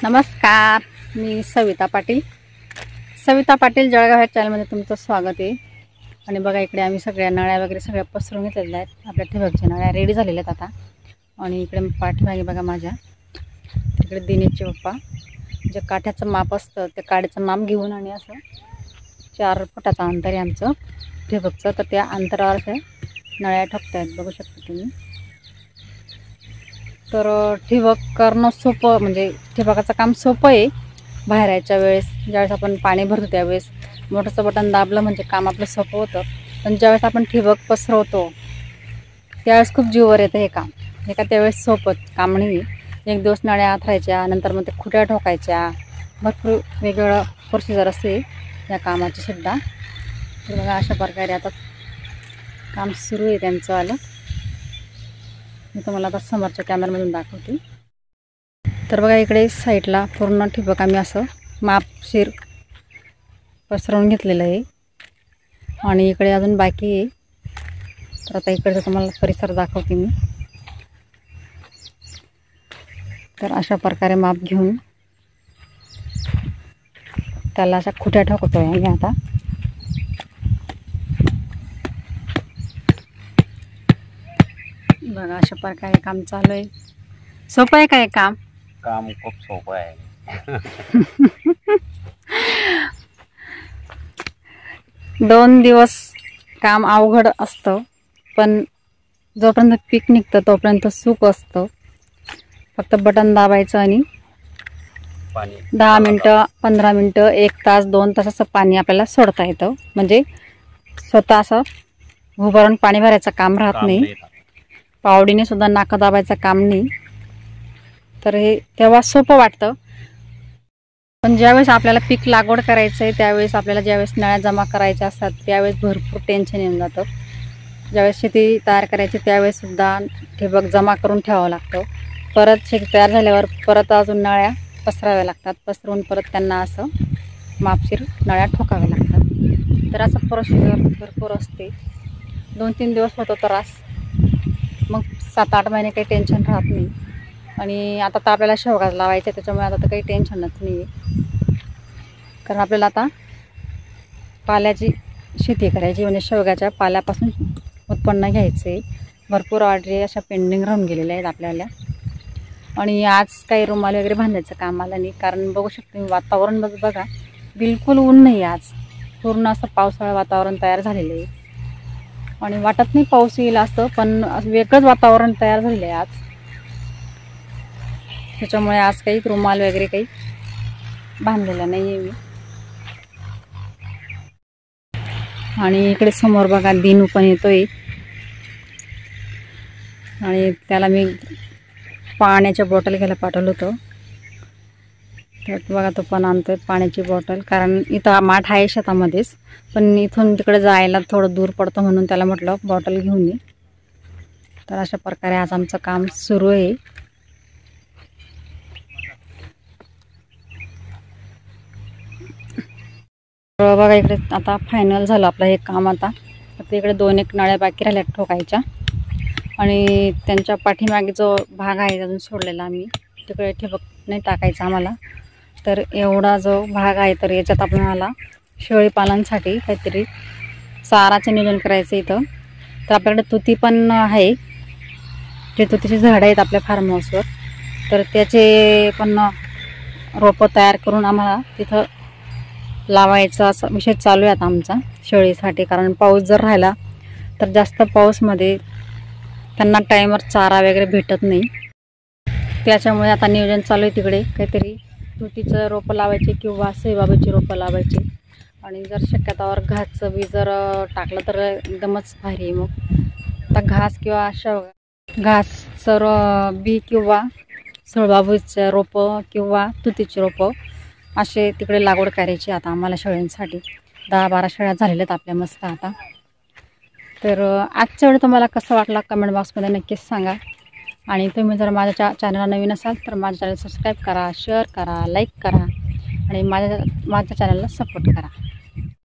नमस्कार, मी सविता पाटील जळगाव ह्या चॅनलमध्ये तुमचं स्वागत आहे। आणि बघा इकडे आम्ही सगळ्या नळ्या वगैरे सगळ्या पसरून घेतलेल्या आहेत। आपल्या ठिबकच्या नळ्या रेडी झालेल्या आहेत आता। आणि इकडे पाठीमागे बघा माझ्या इकडे दिनेशचे पप्पा जे काठ्याचं माप असतं ते काठ्याचं माप घेऊन आणि असं 4 फुटाचं अंतर आहे आमचं ठिबकचं, तर त्या अंतरावर ते नळ्या ठोकतायत बघू शकता तुम्ही। तर ठिबक करणं सोपं, म्हणजे ठिबकाचं काम सोपं आहे। बाहेर यायच्या वेळेस ज्यावेळेस आपण पाणी भरतो त्यावेळेस मोटरचं बटन दाबलं म्हणजे काम आपलं सोपं होतं। पण ज्यावेळेस आपण ठिबक पसरवतो त्यावेळेस खूप जीवावर येतं हे काम। हे का त्यावेळेस सोपं काम नाही। एक दिवस नळ्या आथरायच्या, नंतर मग ते खुट्या ठोकायच्या, भरपूर वेगवेगळं प्रोसिजर असते या कामाची सुद्धा। तर बघा अशा प्रकारे आता काम सुरू आहे त्यांचं आलं। मी तुम्हाला आता समोरच्या कॅमेरामधून दाखवते। तर बघा इकडे साईडला पूर्ण ठिबक आम्ही असं मापशीर पसरवून घेतलेलं आहे आणि इकडे अजून बाकी आहे। तर आता इकडे तुम्हाला परिसर दाखवते मी। तर अशा प्रकारे माप घेऊन त्याला अशा खुट्या ठोकतोय आम्ही आता। बघा अशा प्रकारे काम चालू आहे। सोपं आहे काय काम? काम खूप सोपं आहे। 2 दिवस काम अवघड असतं, पण जोपर्यंत पीक निघतं तोपर्यंत सुख असतं। फक्त बटन दाबायचं आणि पाणी 10 मिनटं 15 मिनटं 1 तास 2 तासाचं पाणी आपल्याला सोडता येतं। म्हणजे स्वतः असं उभारून पाणी भरायचं काम राहत नाही, पावडीने सुद्धा नाका दाबायचं काम नाही। तर हे तेव्हा सोपं वाटतं। पण ज्यावेळेस आपल्याला पीक लागवड करायचं आहे त्यावेळेस आपल्याला ज्यावेळेस नळ्या जमा करायच्या असतात त्यावेळेस भरपूर टेन्शन येऊन जातं। ज्यावेळेस शेती तयार करायची त्यावेळेस सुद्धा ठिबक जमा करून ठेवावं लागतं। परत शेती तयार झाल्यावर परत अजून नळ्या पसराव्या लागतात, पसरून परत त्यांना असं मापशीर नळ्या ठोकाव्या लागतात। तर असं प्रोसिजर भरपूर असते। 2-3 दिवस होतो त्रास, मग 7-8 महिने काही टेन्शन राहत नाही। आणि आता तर आपल्याला शेवगा लावायचे त्याच्यामुळे आता तर काही टेन्शनच नाही आहे। कारण आपल्याला आता पाल्याची शेती करायची, म्हणजे शेवग्याच्या पाल्यापासून उत्पन्न घ्यायचं आहे। भरपूर ऑर्डरी अशा पेंडिंग राहून गेलेल्या आहेत आपल्याला। आणि आज काही रुमाल वगैरे बांधायचं काम आलं नाही, कारण बघू शकते मी वातावरण बघा, बिलकुल ऊन नाही आज। पूर्ण असं पावसाळा वातावरण तयार झालेलं आहे आणि वाटत नाही पाऊस येईल असं, पण वेगळंच वातावरण तयार झालेलं आहे आज। त्याच्यामुळे आज काही रुमाल वगैरे काही बांधलेला नाही आहे मी। आणि इकडे समोर बघा दिनू पण येतोय आणि त्याला मी पाण्याच्या बॉटल घ्यायला पाठवलं होतं। तर बघा तो पण आणतोय पाण्याची बॉटल, कारण इथं माठ आहे शेतामध्येच, पण इथून तिकडे जायला थोडं दूर पडतं म्हणून त्याला म्हटलं बॉटल घेऊन ये। तर अशा प्रकारे आज आमचं काम सुरू आहे। बघा इकडे आता फायनल झालं आपलं हे काम। आता फक्त इकडे 2-1 नळ्या बाकी राहिल्या ठोकायच्या आणि त्यांच्या पाठीमागे जो भाग आहे अजून सोडलेला आम्ही, तिकडे ठिबक नाही टाकायचं आम्हाला। तर एवढा जो भाग आहे तर याच्यात आपल्याला शेळी पालनासाठी काहीतरी चाराचं नियोजन करायचं इथं। तर आपल्याकडे तुती पण आहे, जे तुतीची झाडं आहेत आपल्या फार्म हाऊसवर, तर त्याचे पण रोपं तयार करून आम्हाला तिथं लावायचा असा विषय चालू आहे आता आमचा शेळीसाठी। कारण पाऊस जर राहिला तर जास्त पाऊसमध्ये त्यांना टाईमवर चारा वगैरे भेटत नाही, त्याच्यामुळे आता नियोजन चालू आहे तिकडे काहीतरी तुतीचं रोपं लावायचे किंवा सेवाबाची रोपं लावायची। आणि जर शक्यतावर घासचं बी जर टाकलं तर एकदमच भारी आहे। मग आता घास किंवा घासचं बी किंवा सोळबाबूचं रोपं किंवा तुतीची रोपं असे तिकडे लागवड करायची आता आम्हाला शेळ्यांसाठी। 10-12 शेळ्या झालेल्या आहेत आपल्या मस्त आता। तर आजच्या व्हिडिओ तुम्हाला कसा वाटला कमेंट बॉक्समध्ये नक्कीच सांगा। आणि तुम्ही जर माझ्या चॅनलला नवीन असाल तर माझ्या चॅनल सबस्क्राईब करा, शेअर करा, लाईक करा आणि माझ्या चॅनलला सपोर्ट करा।